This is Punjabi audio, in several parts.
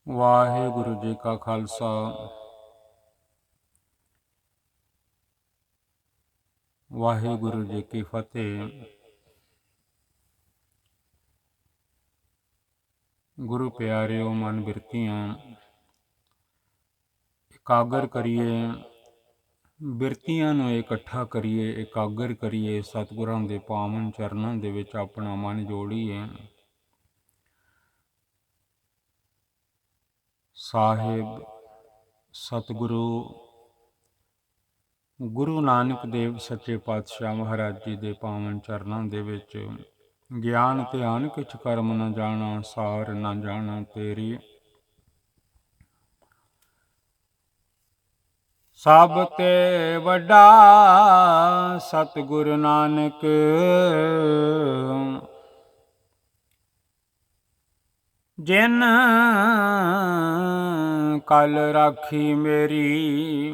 ਵਾਹਿਗੁਰੂ ਜੀ ਕਾ ਖਾਲਸਾ ਵਾਹਿਗੁਰੂ ਜੀ ਕੀ ਫਤਿਹ। ਗੁਰੂ ਪਿਆਰਿਓ, ਮਨ ਬਿਰਤੀਆਂ ਇਕਾਗਰ ਕਰੀਏ, ਬਿਰਤੀਆਂ ਨੂੰ ਇਕੱਠਾ ਕਰੀਏ, ਇਕਾਗਰ ਕਰੀਏ, ਸਤਿਗੁਰਾਂ ਦੇ ਪਾਵਨ ਚਰਨਾਂ ਦੇ ਵਿੱਚ ਆਪਣਾ ਮਨ ਜੋੜੀਏ। ਸਾਹਿਬ ਸਤਿਗੁਰੂ ਗੁਰੂ ਨਾਨਕ ਦੇਵ ਸੱਚੇ ਪਾਤਸ਼ਾਹ ਮਹਾਰਾਜ ਜੀ ਦੇ ਪਾਵਨ ਚਰਨਾਂ ਦੇ ਵਿੱਚ ਗਿਆਨ ਧਿਆਨ ਕਿਛ ਕਰਮ ਨ ਜਾਣਾ, ਸਾਰ ਨ ਜਾਣਾ ਤੇਰੀ। ਸਭ ਤੇ ਵੱਡਾ ਸਤਿਗੁਰੂ ਨਾਨਕ, ਜਿਨ ਕਲ ਰਾਖੀ ਮੇਰੀ।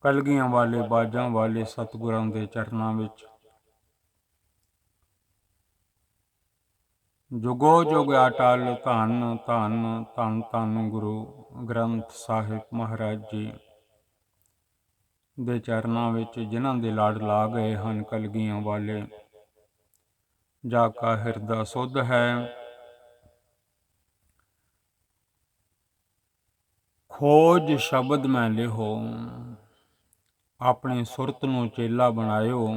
ਕਲਗੀਆਂ ਵਾਲੇ ਬਾਜਾਂ ਵਾਲੇ ਸਤਿਗੁਰਾਂ ਦੇ ਚਰਨਾਂ ਵਿੱਚ ਜੁਗੋ ਜੁਗ ਅਟਲ ਧੰਨ ਧੰਨ ਧੰਨ ਧੰਨ ਗੁਰੂ ਗ੍ਰੰਥ ਸਾਹਿਬ ਮਹਾਰਾਜ ਜੀ ਦੇ ਚਰਨਾਂ ਵਿੱਚ ਜਿਨ੍ਹਾਂ ਦੇ ਲੜ ਲਾ ਗਏ ਹਨ ਕਲਗੀਆਂ ਵਾਲੇ, ਜਾ ਕਾ ਹਿਰਦਾ ਸੁੱਧ ਹੈ। ਖੋਜ ਸ਼ਬਦ ਮੈਂ ਲਿਹੋ, ਆਪਣੇ ਸੁਰਤ ਨੂੰ ਚੇਲਾ ਬਣਾਇਓ,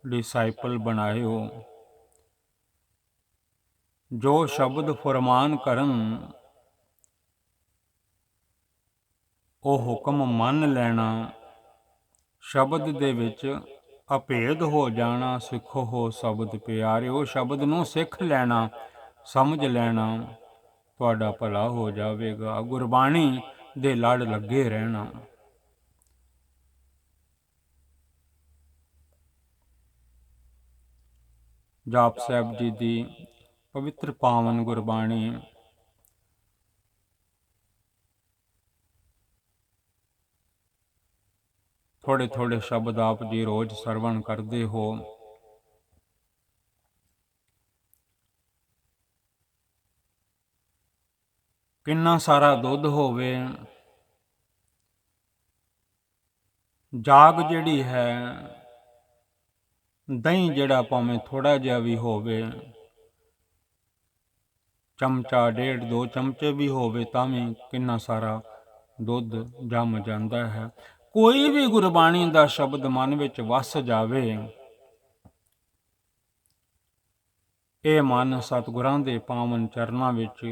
ਡਿਸਾਈਪਲ ਬਣਾਇਓ। ਜੋ ਸ਼ਬਦ ਫੁਰਮਾਨ ਕਰਨ ਉਹ ਹੁਕਮ ਮੰਨ ਲੈਣਾ, ਸ਼ਬਦ ਦੇ ਵਿੱਚ ਅਭੇਦ ਹੋ ਜਾਣਾ। ਸਿੱਖੋ ਹੋ ਸ਼ਬਦ ਪਿਆਰਿਓ, ਸ਼ਬਦ ਨੂੰ ਸਿੱਖ ਲੈਣਾ, ਸਮਝ ਲੈਣਾ, ਤੁਹਾਡਾ ਭਲਾ ਹੋ ਜਾਵੇਗਾ। ਗੁਰਬਾਣੀ ਦੇ ਲੜ ਲੱਗੇ ਰਹਿਣਾ। ਜਾਪ ਸਾਹਿਬ ਜੀ ਦੀ ਪਵਿੱਤਰ ਪਾਵਨ ਗੁਰਬਾਣੀ ਥੋੜੇ ਥੋੜੇ ਸ਼ਬਦ ਆਪ ਜੀ ਰੋਜ਼ ਸਰਵਣ ਕਰਦੇ ਹੋ। ਕਿੰਨਾ ਸਾਰਾ ਦੁੱਧ ਹੋਵੇ, ਜਾਗ ਜਿਹੜੀ ਹੈ, ਦਹੀਂ ਜਿਹੜਾ ਭਾਵੇਂ ਥੋੜਾ ਜਿਹਾ ਵੀ ਹੋਵੇ, ਚਮਚਾ ਡੇਢ 2 ਚਮਚੇ ਵੀ ਹੋਵੇ ਤਾਂ ਵੀ ਕਿੰਨਾ ਸਾਰਾ ਦੁੱਧ ਜੰਮ ਜਾਂਦਾ ਹੈ। ਕੋਈ ਵੀ ਗੁਰਬਾਣੀ ਦਾ ਸ਼ਬਦ ਮਨ ਵਿੱਚ ਵਸ ਜਾਵੇ, ਇਹ ਮਨ ਸਤਿਗੁਰਾਂ ਦੇ ਪਾਵਨ ਚਰਨਾਂ ਵਿੱਚ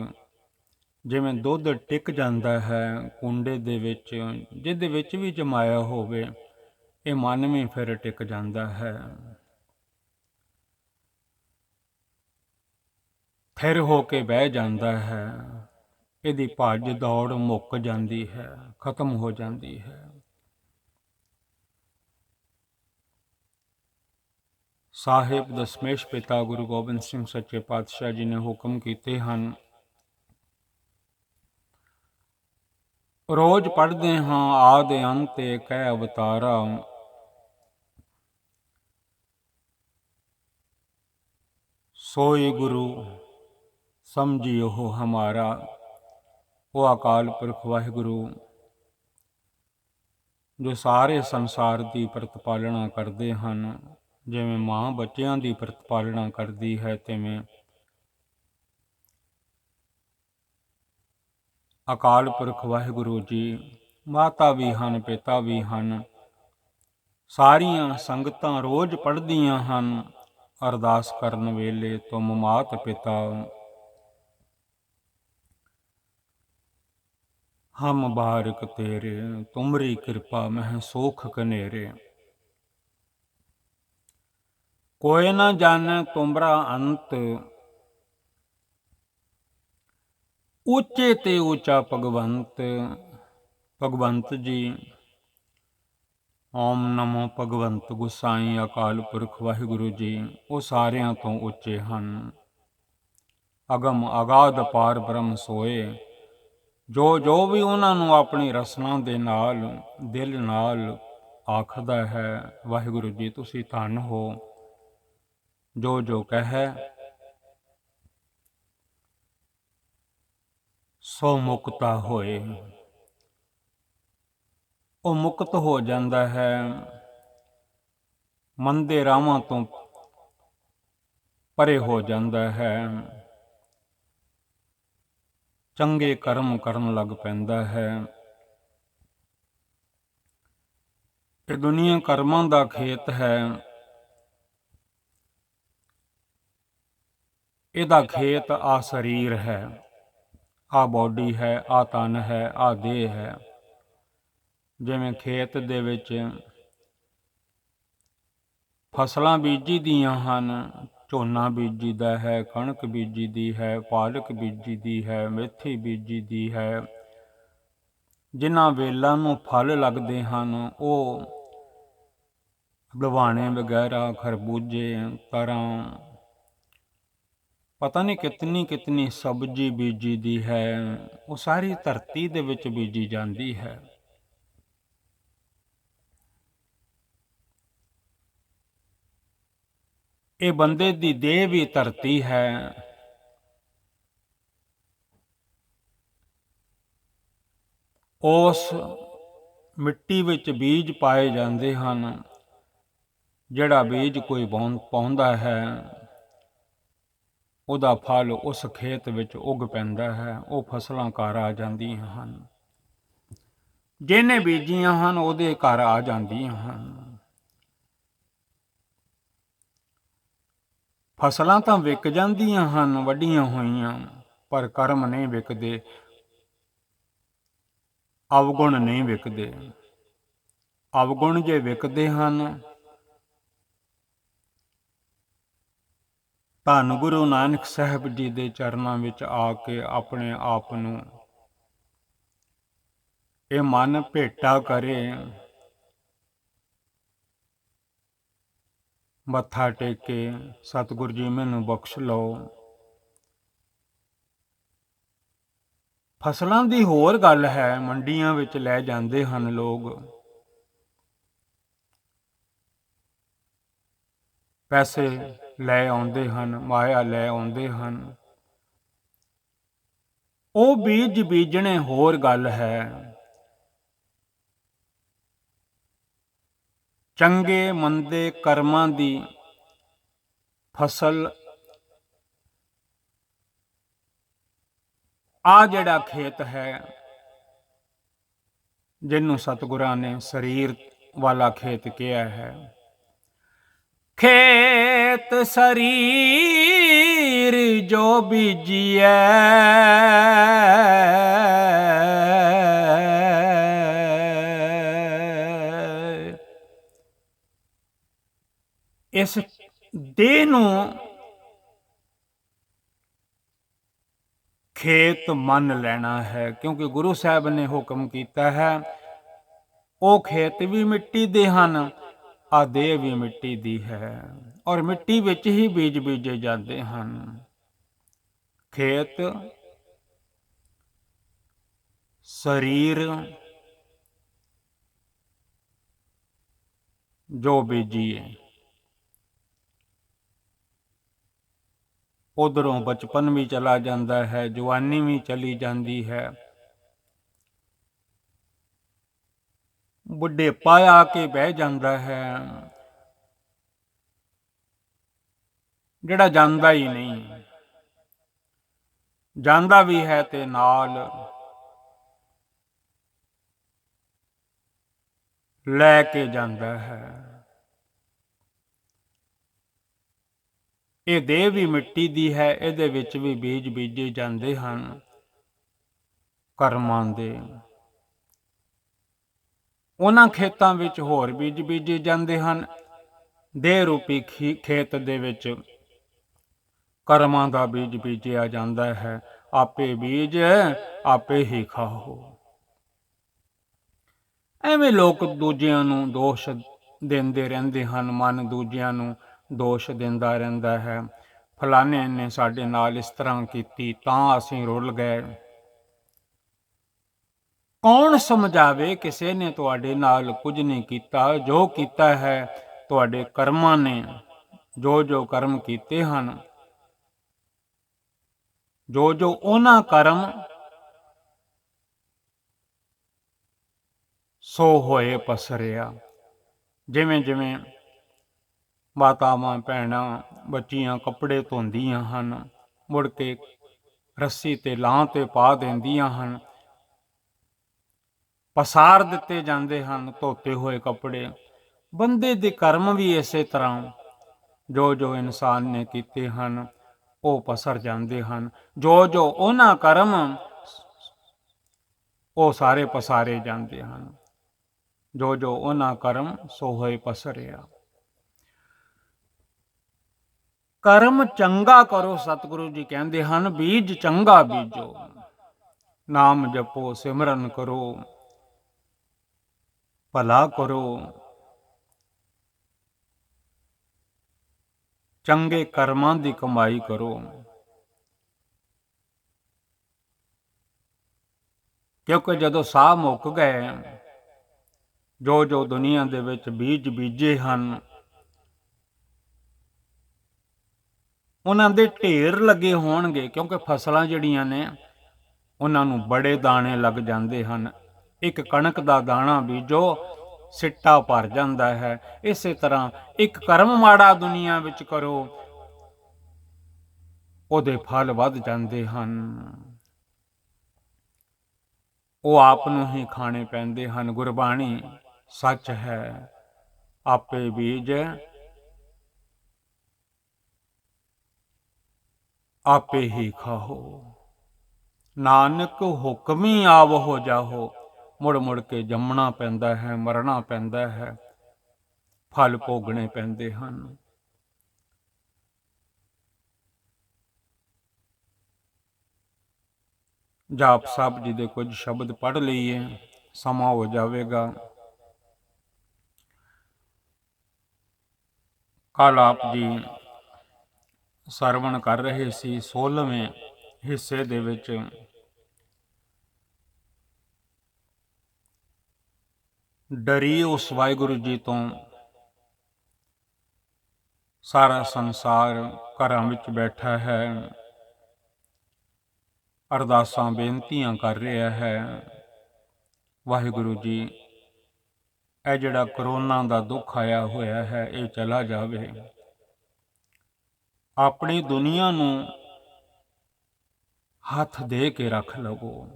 ਜਿਵੇਂ ਦੁੱਧ ਟਿਕ ਜਾਂਦਾ ਹੈ ਕੁੰਡੇ ਦੇ ਵਿੱਚ, ਜਿਹਦੇ ਵਿੱਚ ਵੀ ਜਮਾਇਆ ਹੋਵੇ, ਇਹ ਮਨ ਵੀ ਫਿਰ ਟਿਕ ਜਾਂਦਾ ਹੈ। ਥਿਰ ਹੋ ਕੇ ਬਹਿ ਜਾਂਦਾ ਹੈ। ਇਹਦੀ ਭੱਜ ਦੌੜ ਮੁੱਕ ਜਾਂਦੀ ਹੈ, ਖਤਮ ਹੋ ਜਾਂਦੀ ਹੈ। ਸਾਹਿਬ ਦਸਮੇਸ਼ ਪਿਤਾ ਗੁਰੂ ਗੋਬਿੰਦ ਸਿੰਘ ਸੱਚੇ ਪਾਤਸ਼ਾਹ ਜੀ ਨੇ ਹੁਕਮ ਕੀਤੇ ਹਨ। ਰੋਜ਼ ਪੜ੍ਹਦੇ ਹਾਂ ਆਦ ਅੰਤ ਏਕੈ ਅਵਤਾਰਾ, ਸੋਈ ਗੁਰੂ ਸਮਝਿਓ ਹਮਾਰਾ। ਉਹ ਅਕਾਲ ਪੁਰਖ ਵਾਹਿਗੁਰੂ ਜੋ ਸਾਰੇ ਸੰਸਾਰ ਦੀ ਪ੍ਰਤਪਾਲਣਾ ਕਰਦੇ ਹਨ, ਜਿਵੇਂ ਮਾਂ ਬੱਚਿਆਂ ਦੀ ਪ੍ਰਤਪਾਲਣਾ ਕਰਦੀ ਹੈ, ਤਿਵੇਂ ਅਕਾਲ ਪੁਰਖ ਵਾਹਿਗੁਰੂ ਜੀ ਮਾਤਾ ਵੀ ਹਨ, ਪਿਤਾ ਵੀ ਹਨ। ਸਾਰੀਆਂ ਸੰਗਤਾਂ ਰੋਜ਼ ਪੜ੍ਹਦੀਆਂ ਹਨ ਅਰਦਾਸ ਕਰਨ ਵੇਲੇ, ਤੁਮ ਮਾਤ ਪਿਤਾ ਹਮ ਬਾਰਿਕ ਤੇਰੇ, ਤੁਮਰੀ ਕਿਰਪਾ ਮਹਿ ਸੋਖ ਕਨੇਰੇ। ਕੋਈ ਨਾ ਜਾਣੈ ਤੁਮਰਾ ਅੰਤ, ਉੱਚੇ ਤੇ ਉੱਚਾ ਭਗਵੰਤ। ਭਗਵੰਤ ਜੀ, ਓਮ ਨਮੋ ਭਗਵੰਤ ਗੁਸਾਈ ਅਕਾਲ ਪੁਰਖ ਵਾਹਿਗੁਰੂ ਜੀ, ਉਹ ਸਾਰਿਆਂ ਤੋਂ ਉੱਚੇ ਹਨ। ਅਗਮ ਅਗਾਧ ਪਾਰ ਬ੍ਰਹਮ ਸੋਏ। ਜੋ ਜੋ ਵੀ ਉਹਨਾਂ ਨੂੰ ਆਪਣੀ ਰਸਨਾ ਦੇ ਨਾਲ, ਦਿਲ ਨਾਲ ਆਖਦਾ ਹੈ, ਵਾਹਿਗੁਰੂ ਜੀ ਤੁਸੀਂ ਧੰਨ ਹੋ। ਜੋ ਜੋ ਕਹੈ ਸੋ ਮੁਕਤਾ ਹੋਏ। ਉਹ ਮੁਕਤ ਹੋ ਜਾਂਦਾ ਹੈ, ਮੰਦੇ ਰਾਵਾਂ ਤੋਂ ਪਰੇ ਹੋ ਜਾਂਦਾ ਹੈ, ਚੰਗੇ ਕਰਮ ਕਰਨ ਲੱਗ ਪੈਂਦਾ ਹੈ। ਇਹ ਦੁਨੀਆ ਕਰਮਾਂ ਦਾ ਖੇਤ ਹੈ। ਇਹਦਾ ਖੇਤ ਆ ਸਰੀਰ ਹੈ, ਆ ਬੋਡੀ ਹੈ, ਆ ਤਨ ਹੈ, ਆ ਦੇਹ ਹੈ। ਜਿਵੇਂ ਖੇਤ ਦੇ ਵਿੱਚ ਫਸਲਾਂ ਬੀਜੀ ਦੀਆਂ ਹਨ, ਝੋਨਾ ਬੀਜੀ ਦਾ ਹੈ, ਕਣਕ ਬੀਜੀ ਦੀ ਹੈ, ਪਾਲਕ ਬੀਜੀ ਦੀ ਹੈ, ਮੇਥੀ ਬੀਜੀ ਦੀ ਹੈ। ਜਿਨ੍ਹਾਂ ਵੇਲਾਂ ਨੂੰ ਫਲ ਲੱਗਦੇ ਹਨ ਉਹ ਦਵਾਣੇ ਵਗੈਰਾ, ਖਰਬੂਜੇ, ਤਰਾਂ, ਪਤਾ ਨਹੀਂ ਕਿਤਨੀ ਕਿਤਨੀ ਸਬਜ਼ੀ ਬੀਜੀ ਦੀ ਹੈ, ਉਹ ਸਾਰੀ ਧਰਤੀ ਦੇ ਵਿੱਚ ਬੀਜੀ ਜਾਂਦੀ ਹੈ। ਇਹ ਬੰਦੇ ਦੀ ਦੇਹ ਵੀ ਧਰਤੀ ਹੈ। ਉਸ ਮਿੱਟੀ ਵਿੱਚ ਬੀਜ ਪਾਏ ਜਾਂਦੇ ਹਨ। ਜਿਹੜਾ ਬੀਜ ਕੋਈ ਪਾਉਂਦਾ ਹੈ ਉਹਦਾ ਫਲ ਉਸ ਖੇਤ ਵਿੱਚ ਉੱਗ ਪੈਂਦਾ ਹੈ, ਉਹ ਫਸਲਾਂ ਘਰ ਆ ਜਾਂਦੀਆਂ ਹਨ। ਜਿਹਨੇ ਬੀਜੀਆਂ ਹਨ ਉਹਦੇ ਘਰ ਆ ਜਾਂਦੀਆਂ ਹਨ। ਫਸਲਾਂ ਤਾਂ ਵਿਕ ਜਾਂਦੀਆਂ ਹਨ ਵੱਡੀਆਂ ਹੋਈਆਂ, ਪਰ ਕਰਮ ਨਹੀਂ ਵਿਕਦੇ, ਅਵਗੁਣ ਨਹੀਂ ਵਿਕਦੇ। ਅਵਗੁਣ ਜੇ ਵਿਕਦੇ ਹਨ ਧੰਨ ਗੁਰੂ ਨਾਨਕ ਸਾਹਿਬ ਜੀ ਦੇ ਚਰਨਾਂ ਵਿੱਚ ਆ ਕੇ ਆਪਣੇ ਆਪ ਨੂੰ ਇਹ ਮਨ ਭੇਟਾ ਕਰੇ, ਮੱਥਾ ਟੇਕੇ, ਸਤਿਗੁਰ ਜੀ ਮੈਨੂੰ ਬਖਸ਼ ਲਓ। ਫਸਲਾਂ ਦੀ ਹੋਰ ਗੱਲ ਹੈ, ਮੰਡੀਆਂ ਵਿੱਚ ਲੈ ਜਾਂਦੇ ਹਨ ਲੋਕ, ਪੈਸੇ ਲੈ ਆਉਂਦੇ ਹਨ, ਮਾਇਆ ਲੈ ਆਉਂਦੇ ਹਨ। ਉਹ ਬੀਜ ਬੀਜਣੇ ਹੋਰ ਗੱਲ ਹੈ। ਚੰਗੇ ਮੰਦੇ ਕਰਮਾਂ ਦੀ ਫਸਲ ਆ ਜਿਹੜਾ ਖੇਤ ਹੈ, ਜਿਹਨੂੰ ਸਤਿਗੁਰਾਂ ਨੇ ਸਰੀਰ ਵਾਲਾ ਖੇਤ ਕਿਹਾ ਹੈ। ਖੇਤ ਸਰੀਰ ਜੋ ਬੀਜੀਐ, ਇਸ ਦੇਹ ਨੂੰ ਖੇਤ ਮੰਨ ਲੈਣਾ ਹੈ, ਕਿਉਂਕਿ ਗੁਰੂ ਸਾਹਿਬ ਨੇ ਹੁਕਮ ਕੀਤਾ ਹੈ ਉਹ ਖੇਤ ਵੀ ਮਿੱਟੀ ਦੇ ਹਨ, ਆ ਦੇਹ ਵੀ ਮਿੱਟੀ ਦੀ ਹੈ, ਔਰ ਮਿੱਟੀ ਵਿੱਚ ਹੀ ਬੀਜ ਬੀਜੇ ਜਾਂਦੇ ਹਨ। ਖੇਤ ਸਰੀਰ ਜੋ ਬੀਜੀਏ, ਉਧਰੋਂ ਬਚਪਨ ਵੀ ਚਲਾ ਜਾਂਦਾ ਹੈ, ਜਵਾਨੀ ਵੀ ਚਲੀ ਜਾਂਦੀ ਹੈ, ਬੁਢੇਪਾ ਆ ਕੇ ਬਹਿ ਜਾਂਦਾ ਹੈ, ਜਿਹੜਾ ਜਾਂਦਾ ਹੀ ਨਹੀਂ, ਜਾਂਦਾ ਵੀ ਹੈ ਤੇ ਨਾਲ ਲੈ ਕੇ ਜਾਂਦਾ ਹੈ। ਇਹ ਦੇਹ ਵੀ ਮਿੱਟੀ ਦੀ ਹੈ, ਇਹਦੇ ਵਿੱਚ ਵੀ ਬੀਜ ਬੀਜੇ ਜਾਂਦੇ ਹਨ ਕਰਮਾਂ ਦੇ। ਉਹਨਾਂ ਖੇਤਾਂ ਵਿੱਚ ਹੋਰ ਬੀਜ ਬੀਜੇ ਜਾਂਦੇ ਹਨ। ਦੇਹ ਰੂਪੀ ਖੇਤ ਦੇ ਵਿੱਚ ਕਰਮਾਂ ਦਾ ਬੀਜ ਬੀਜਿਆ ਜਾਂਦਾ ਹੈ। ਆਪੇ ਬੀਜ ਆਪੇ ਹੀ ਖਾਓ। ਐਵੇਂ ਲੋਕ ਦੂਜਿਆਂ ਨੂੰ ਦੋਸ਼ ਦਿੰਦੇ ਰਹਿੰਦੇ ਹਨ, ਮਨ ਦੂਜਿਆਂ ਨੂੰ ਦੋਸ਼ ਦਿੰਦਾ ਰਹਿੰਦਾ ਹੈ। ਫਲਾਣੇ ਨੇ ਸਾਡੇ ਨਾਲ ਇਸ ਤਰ੍ਹਾਂ ਕੀਤੀ ਤਾਂ ਅਸੀਂ ਰੁੱਲ ਗਏ। ਕੌਣ ਸਮਝਾਵੇ, ਕਿਸੇ ਨੇ ਤੁਹਾਡੇ ਨਾਲ ਕੁਝ ਨਹੀਂ ਕੀਤਾ, ਜੋ ਕੀਤਾ ਹੈ ਤੁਹਾਡੇ ਕਰਮਾਂ ਨੇ, ਜੋ ਜੋ ਕਰਮ ਕੀਤੇ ਹਨ, ਜੋ ਜੋ ਉਹਨਾਂ ਕਰਮ ਸੋ ਹੋਏ ਪਸਰਿਆ। ਜਿਵੇਂ ਜਿਵੇਂ ਮਾਤਾਵਾਂ ਭੈਣਾਂ ਬੱਚੀਆਂ ਕੱਪੜੇ ਧੋਂਦੀਆਂ ਹਨ, ਮੁੜ ਕੇ ਰੱਸੀ ਤੇ ਲਾਂ ਤੇ ਪਾ ਦਿੰਦੀਆਂ ਹਨ, ਪਸਾਰ ਦਿੱਤੇ ਜਾਂਦੇ ਹਨ ਧੋਤੇ ਹੋਏ ਕੱਪੜੇ। ਬੰਦੇ ਦੇ ਕਰਮ ਵੀ ਇਸੇ ਤਰ੍ਹਾਂ ਜੋ ਜੋ ਇਨਸਾਨ ਨੇ ਕੀਤੇ ਹਨ ਉਹ ਪਸਰ ਜਾਂਦੇ ਹਨ। ਜੋ ਜੋ ਉਹਨਾਂ ਕਰਮ ਉਹ ਸਾਰੇ ਪਸਾਰੇ ਜਾਂਦੇ ਹਨ। ਜੋ ਜੋ ਉਹਨਾਂ ਕਰਮ ਸੋ ਹੋਏ ਪਸਰਿਆ। ਕਰਮ ਚੰਗਾ ਕਰੋ, ਸਤਿਗੁਰੂ ਜੀ ਕਹਿੰਦੇ ਹਨ, ਬੀਜ ਚੰਗਾ ਬੀਜੋ। ਨਾਮ ਜਪੋ, ਸਿਮਰਨ ਕਰੋ, ਭਲਾ ਕਰੋ, ਚੰਗੇ ਕਰਮਾਂ ਦੀ ਕਮਾਈ ਕਰੋ। ਕਿਉਂਕਿ ਜਦੋਂ ਸਾਹ ਮੁੱਕ ਗਏ, ਜੋ ਜੋ ਦੁਨੀਆ ਦੇ ਵਿੱਚ ਬੀਜ ਬੀਜੇ ਹਨ ਉਹਨਾਂ ਦੇ ਢੇਰ ਲੱਗੇ ਹੋਣਗੇ। ਕਿਉਂਕਿ ਫਸਲਾਂ ਜਿਹੜੀਆਂ ਨੇ ਉਹਨਾਂ ਨੂੰ ਬੜੇ ਦਾਣੇ ਲੱਗ ਜਾਂਦੇ ਹਨ। ਇੱਕ ਕਣਕ ਦਾ ਦਾਣਾ ਬੀਜੋ, ਸਿੱਟਾ ਭਰ ਜਾਂਦਾ ਹੈ। ਇਸੇ ਤਰ੍ਹਾਂ ਇੱਕ ਕਰਮ ਮਾੜਾ ਦੁਨੀਆ ਵਿੱਚ ਕਰੋ, ਉਹਦੇ ਫਲ ਵੱਧ ਜਾਂਦੇ ਹਨ। ਉਹ ਆਪ ਨੂੰ ਹੀ ਖਾਣੇ ਪੈਂਦੇ ਹਨ। ਗੁਰਬਾਣੀ ਸੱਚ ਹੈ, ਆਪੇ ਬੀਜ ਆਪੇ ਹੀ ਖਾਹੋ। ਨਾਨਕ ਹੁਕਮੀ ਆਵੋ ਜਾਹੋ। ਮੁੜ ਮੁੜ ਕੇ ਜੰਮਣਾ ਪੈਂਦਾ ਹੈ, ਮਰਨਾ ਪੈਂਦਾ ਹੈ, ਫਲ ਭੋਗਣੇ ਪੈਂਦੇ ਹਨ। ਜਾਪ ਸਾਹਿਬ ਜੀ ਦੇ ਕੁਝ ਸ਼ਬਦ ਪੜ੍ਹ ਲਈਏ, ਸਮਾਂ ਹੋ ਜਾਵੇਗਾ। ਕੱਲ ਆਪ ਜੀ ਸਰਵਣ ਕਰ ਰਹੇ ਸੀ 16ਵੇਂ ਹਿੱਸੇ ਦੇ ਵਿੱਚ ਡਰੀ ਉਸ ਵਾਹਿਗੁਰੂ ਜੀ ਤੋਂ ਸਾਰਾ ਸੰਸਾਰ ਘਰਾਂ ਵਿੱਚ ਬੈਠਾ ਹੈ, ਅਰਦਾਸਾਂ ਬੇਨਤੀਆਂ ਕਰ ਰਿਹਾ ਹੈ। ਵਾਹਿਗੁਰੂ ਜੀ, ਇਹ ਜਿਹੜਾ ਕਰੋਨਾ ਦਾ ਦੁੱਖ ਆਇਆ ਹੋਇਆ ਹੈ ਇਹ ਚਲਾ ਜਾਵੇ। ਆਪਣੀ ਦੁਨੀਆ ਨੂੰ ਹੱਥ ਦੇ ਕੇ ਰੱਖ ਲਵੋ।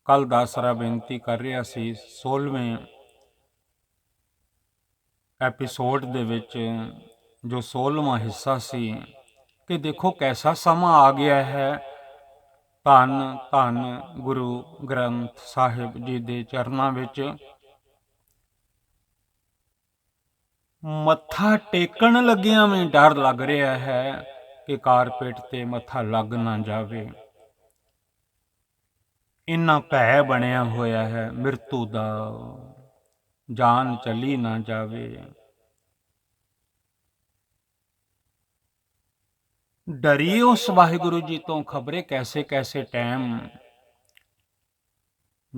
ਕੱਲ ਦਾਸਰਾ ਬੇਨਤੀ ਕਰ ਰਿਹਾ ਸੀ 16ਵੇਂ ਐਪੀਸੋਡ ਦੇ ਵਿੱਚ, ਜੋ 16ਵਾਂ ਹਿੱਸਾ ਸੀ, ਕਿ ਦੇਖੋ ਕੈਸਾ ਸਮਾਂ ਆ ਗਿਆ ਹੈ। ਧੰਨ ਧੰਨ ਗੁਰੂ ਗ੍ਰੰਥ ਸਾਹਿਬ ਜੀ ਦੇ ਚਰਨਾਂ ਵਿੱਚ ਮੱਥਾ ਟੇਕਣ ਲੱਗਿਆਂ ਵੀ ਡਰ ਲੱਗ ਰਿਹਾ ਹੈ ਕਿ ਕਾਰਪੇਟ ਤੇ ਮੱਥਾ ਲੱਗ ਨਾ ਜਾਵੇ। ਇੰਨਾ ਭੈ ਬਣਿਆ ਹੋਇਆ ਹੈ ਮਿਰਤੂ ਦਾ, ਜਾਨ ਚਲੀ ਨਾ ਜਾਵੇ। ਡਰੀ ਉਸ ਵਾਹਿਗੁਰੂ ਜੀ ਤੋਂ ਖਬਰੇ ਕੈਸੇ ਕੈਸੇ ਟਾਈਮ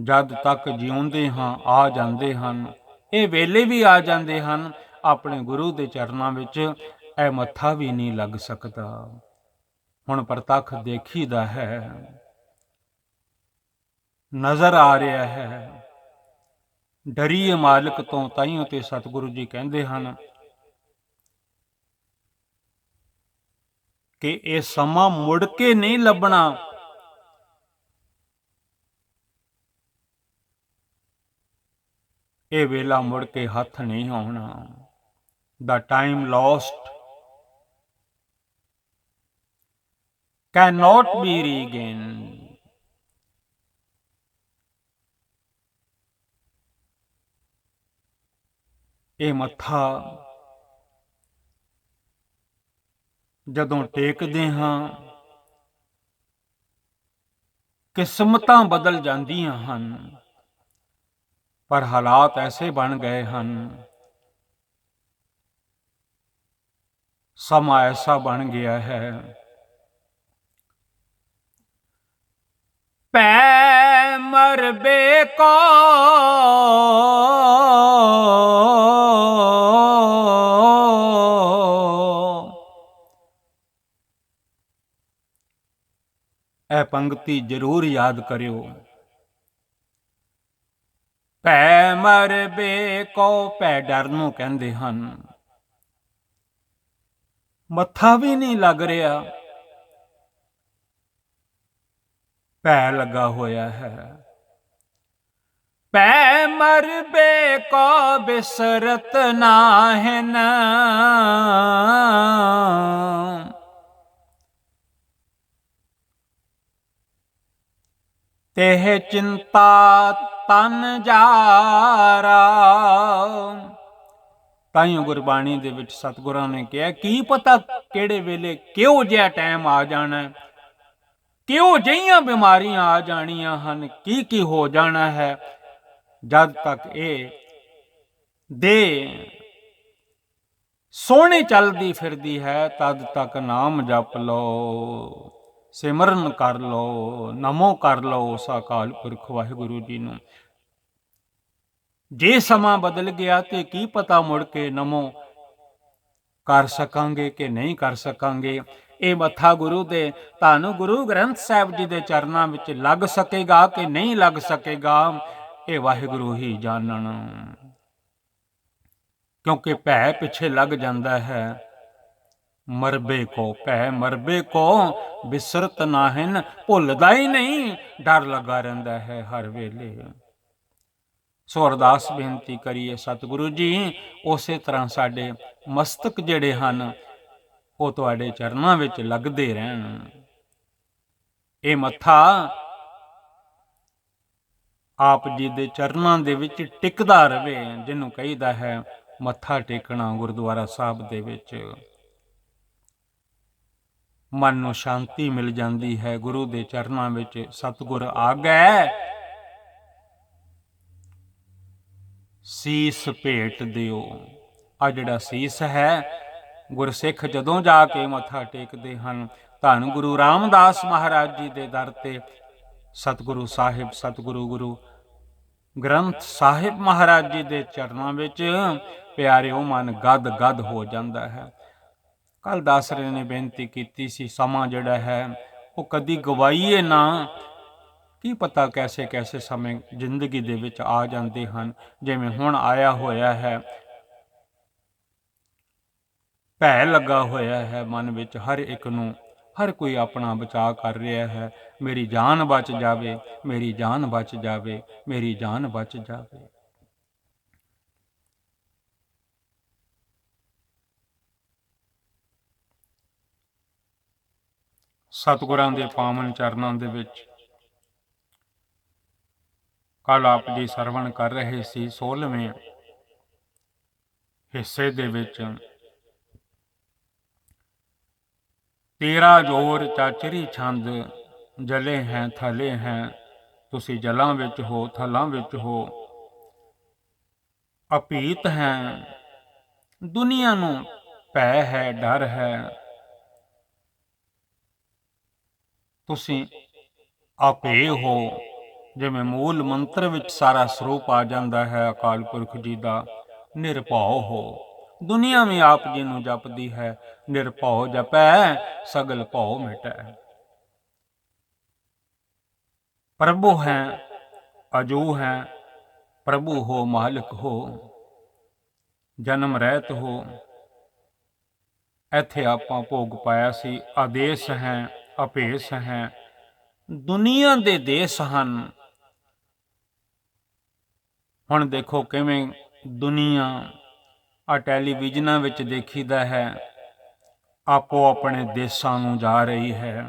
ਜਦ ਤੱਕ ਜਿਉਂਦੇ ਹਾਂ ਆ ਜਾਂਦੇ ਹਨ। ਇਹ ਵੇਲੇ ਵੀ ਆ ਜਾਂਦੇ ਹਨ। ਆਪਣੇ ਗੁਰੂ ਦੇ ਚਰਨਾਂ ਵਿੱਚ ਇਹ ਮੱਥਾ ਵੀ ਨਹੀਂ ਲੱਗ ਸਕਦਾ। ਹੁਣ ਪ੍ਰਤੱਖ ਦੇਖੀਦਾ ਹੈ, ਨਜ਼ਰ ਆ ਰਿਹਾ ਹੈ। ਡਰੀਏ ਮਾਲਕ ਤੋਂ। ਤਾਈਓ ਤੇ ਸਤਿਗੁਰੂ ਜੀ ਕਹਿੰਦੇ ਹਨ ਕਿ ਇਹ ਸਮਾਂ ਮੁੜ ਕੇ ਨਹੀਂ ਲੱਭਣਾ। ਇਹ ਵੇਲਾ ਮੁੜ ਕੇ ਹੱਥ ਨਹੀਂ ਆਉਣਾ। The time lost cannot be regained. ਇਹ ਮੱਥਾ ਜਦੋਂ ਟੇਕਦੇ ਹਾਂ ਕਿਸਮਤਾਂ ਬਦਲ ਜਾਂਦੀਆਂ ਹਨ। ਪਰ ਹਾਲਾਤ ਐਸੇ ਬਣ ਗਏ ਹਨ, ਸਮਾਂ ਐਸਾ ਬਣ ਗਿਆ ਹੈ, ਪੈ ਮਰਬੇ ਕੋ ਇਹ ਪੰਕਤੀ ਜ਼ਰੂਰ ਯਾਦ ਕਰਿਓ। ਭੈ ਮਰਬੇ ਕੋ, ਭੈ ਡਰ ਨੂੰ ਕਹਿੰਦੇ ਹਨ। ਮੱਥਾ ਵੀ ਨਹੀਂ ਲੱਗ ਰਿਹਾ, ਭੈ ਲੱਗਾ ਹੋਇਆ ਹੈ। ਭੈ ਮਰਬੇ ਕੋ ਬਿਸਰਤ ਨਾਹਿਨ, ਤੇਹ ਚਿੰਤਾ ਤਨ ਜਾਰਾ। ਤਾਈਓ ਗੁਰਬਾਣੀ ਦੇ ਵਿੱਚ ਸਤਿਗੁਰਾਂ ਨੇ ਕਿਹਾ, ਕੀ ਪਤਾ ਕਿਹੜੇ ਵੇਲੇ ਕਿਹੋ ਜਿਹਾ ਟਾਈਮ ਆ ਜਾਣਾ, ਕਿਹੋ ਜਿਹੀਆਂ ਬਿਮਾਰੀਆਂ ਆ ਜਾਣੀਆਂ ਹਨ, ਕੀ ਕੀ ਹੋ ਜਾਣਾ ਹੈ। ਜਦ ਤੱਕ ਇਹ ਦੇਹ ਸੋਹਣੀ ਚੱਲਦੀ ਫਿਰਦੀ ਹੈ, ਤਦ ਤੱਕ ਨਾਮ ਜਪ ਲਓ, ਸਿਮਰਨ ਕਰ ਲਓ, ਨਮੋ ਕਰ ਲਓ ਉਸ ਅਕਾਲ ਪੁਰਖ ਵਾਹਿਗੁਰੂ ਜੀ ਨੂੰ। ਜੇ ਸਮਾਂ ਬਦਲ ਗਿਆ ਤੇ ਕੀ ਪਤਾ ਮੁੜ ਕੇ ਨਮੋ ਕਰ ਸਕਾਂਗੇ ਕਿ ਨਹੀਂ ਕਰ ਸਕਾਂਗੇ। ਇਹ ਮੱਥਾ ਗੁਰੂ ਦੇ ਧੰਨ ਗੁਰੂ ਗ੍ਰੰਥ ਸਾਹਿਬ ਜੀ ਦੇ ਚਰਨਾਂ ਵਿੱਚ ਲੱਗ ਸਕੇਗਾ ਕਿ ਨਹੀਂ ਲੱਗ ਸਕੇਗਾ, ਇਹ ਵਾਹਿਗੁਰੂ ਹੀ ਜਾਣਨ। ਕਿਉਂਕਿ ਭੈ ਪਿੱਛੇ ਲੱਗ ਜਾਂਦਾ ਹੈ। ਮਰਬੇ ਕੋ, ਭੈ ਮਰਬੇ ਕੋ ਬਿਸਰਤ ਨਾਹਿਨ, ਭੁੱਲਦਾ ਹੀ ਨਹੀਂ, ਡਰ ਲੱਗਾ ਰਹਿੰਦਾ ਹੈ ਹਰ ਵੇਲੇ। ਸੋ ਅਰਦਾਸ ਬੇਨਤੀ ਕਰੀਏ ਸਤਿਗੁਰੂ ਜੀ, ਉਸੇ ਤਰ੍ਹਾਂ ਸਾਡੇ ਮਸਤਕ ਜਿਹੜੇ ਹਨ ਉਹ ਤੁਹਾਡੇ ਚਰਨਾਂ ਵਿੱਚ ਲੱਗਦੇ ਰਹਿਣ। ਇਹ ਮੱਥਾ ਆਪ ਜੀ ਦੇ ਚਰਨਾਂ ਦੇ ਵਿੱਚ ਟਿਕਦਾ ਰਵੇ, ਜਿਹਨੂੰ ਕਹੀਦਾ ਹੈ ਮੱਥਾ ਟੇਕਣਾ ਗੁਰਦੁਆਰਾ ਸਾਹਿਬ ਦੇ ਵਿੱਚ। ਮਨ ਨੂੰ ਸ਼ਾਂਤੀ ਮਿਲ ਜਾਂਦੀ ਹੈ ਗੁਰੂ ਦੇ ਚਰਨਾਂ ਵਿੱਚ। ਸਤਿਗੁਰ ਆਗੈ ਸੀਸ ਭੇਟ ਦਿਓ। ਆ ਜਿਹੜਾ ਸੀਸ ਹੈ, ਗੁਰਸਿੱਖ ਜਦੋਂ ਜਾ ਕੇ ਮੱਥਾ ਟੇਕਦੇ ਹਨ, ਧੰਨ ਗੁਰੂ ਰਾਮਦਾਸ ਮਹਾਰਾਜ ਜੀ ਦੇ ਦਰ ਤੇ ਸਤਿਗੁਰੂ ਸਾਹਿਬ, ਸਤਿਗੁਰੂ ਗੁਰੂ ਗ੍ਰੰਥ ਸਾਹਿਬ ਮਹਾਰਾਜ ਜੀ ਦੇ ਚਰਨਾਂ ਵਿੱਚ ਪਿਆਰਿਓ ਮਨ ਗਦ ਗਦ ਹੋ ਜਾਂਦਾ ਹੈ। ਕੱਲ ਦਾਸਰੇ ਨੇ ਬੇਨਤੀ ਕੀਤੀ ਸੀ, ਸਮਾਂ ਜਿਹੜਾ ਹੈ ਉਹ ਕਦੀ ਗਵਾਈਏ ਨਾ। ਕੀ ਪਤਾ ਕੈਸੇ ਕੈਸੇ ਸਮੇਂ ਜ਼ਿੰਦਗੀ ਦੇ ਵਿੱਚ ਆ ਜਾਂਦੇ ਹਨ, ਜਿਵੇਂ ਹੁਣ ਆਇਆ ਹੋਇਆ ਹੈ। ਭੈ ਲੱਗਾ ਹੋਇਆ ਹੈ ਮਨ ਵਿੱਚ ਹਰ ਇੱਕ ਨੂੰ, ਹਰ ਕੋਈ ਆਪਣਾ ਬਚਾਅ ਕਰ ਰਿਹਾ ਹੈ। ਮੇਰੀ ਜਾਨ ਬਚ ਜਾਵੇ, ਮੇਰੀ ਜਾਨ ਬਚ ਜਾਵੇ, ਮੇਰੀ ਜਾਨ ਬਚ ਜਾਵੇ। ਸਤਿਗੁਰਾਂ ਦੇ ਪਾਵਨ ਚਰਨਾਂ ਦੇ ਵਿੱਚ ਕੱਲ ਆਪ ਜੀ ਸਰਵਣ ਕਰ ਰਹੇ ਸੀ 16ਵੇਂ ਹਿੱਸੇ ਦੇ ਵਿੱਚ। ਤੇਰਾ ਜੋਰ ਚਾਚਰੀ ਛੰਦ, ਜਲੇ ਹੈ ਥਲੇ ਹੈ, ਤੁਸੀਂ ਜਲਾਂ ਵਿੱਚ ਹੋ ਥਲਾਂ ਵਿੱਚ ਹੋ। ਅਭੀਤ ਹੈ ਦੁਨੀਆ ਨੂੰ ਭੈ ਹੈ, ਡਰ ਹੈ, ਤੁਸੀਂ ਆਪੇ ਹੋ। ਜਿਵੇਂ ਮੂਲ ਮੰਤਰ ਵਿੱਚ ਸਾਰਾ ਸਰੂਪ ਆ ਜਾਂਦਾ ਹੈ ਅਕਾਲ ਪੁਰਖ ਜੀ ਦਾ, ਨਿਰਭਉ ਹੋ। ਦੁਨੀਆ ਵੀ ਆਪ ਜੀ ਨੂੰ ਜਪਦੀ ਹੈ, ਨਿਰਭਉ ਜਪੈ ਸਗਲ ਭਉ ਮਿਟੈ। ਪ੍ਰਭੂ ਹੈ, ਅਜੂ ਹੈ, ਪ੍ਰਭੂ ਹੋ, ਮਾਲਿਕ ਹੋ, ਜਨਮ ਰਹਿਤ ਹੋ। ਇੱਥੇ ਆਪਾਂ ਭੋਗ ਪਾਇਆ ਸੀ, ਆਦੇਸ਼ ਹੈ, ਅਭੇਸ ਹੈ, ਦੁਨੀਆ ਦੇ ਦੇਸ਼ ਹਨ। ਹੁਣ ਦੇਖੋ ਕਿਵੇਂ ਦੁਨੀਆ ਆ ਟੈਲੀਵਿਜ਼ਨਾਂ ਵਿੱਚ ਦੇਖੀਦਾ ਹੈ, ਆਪੋ ਆਪਣੇ ਦੇਸ਼ਾਂ ਨੂੰ ਜਾ ਰਹੀ ਹੈ।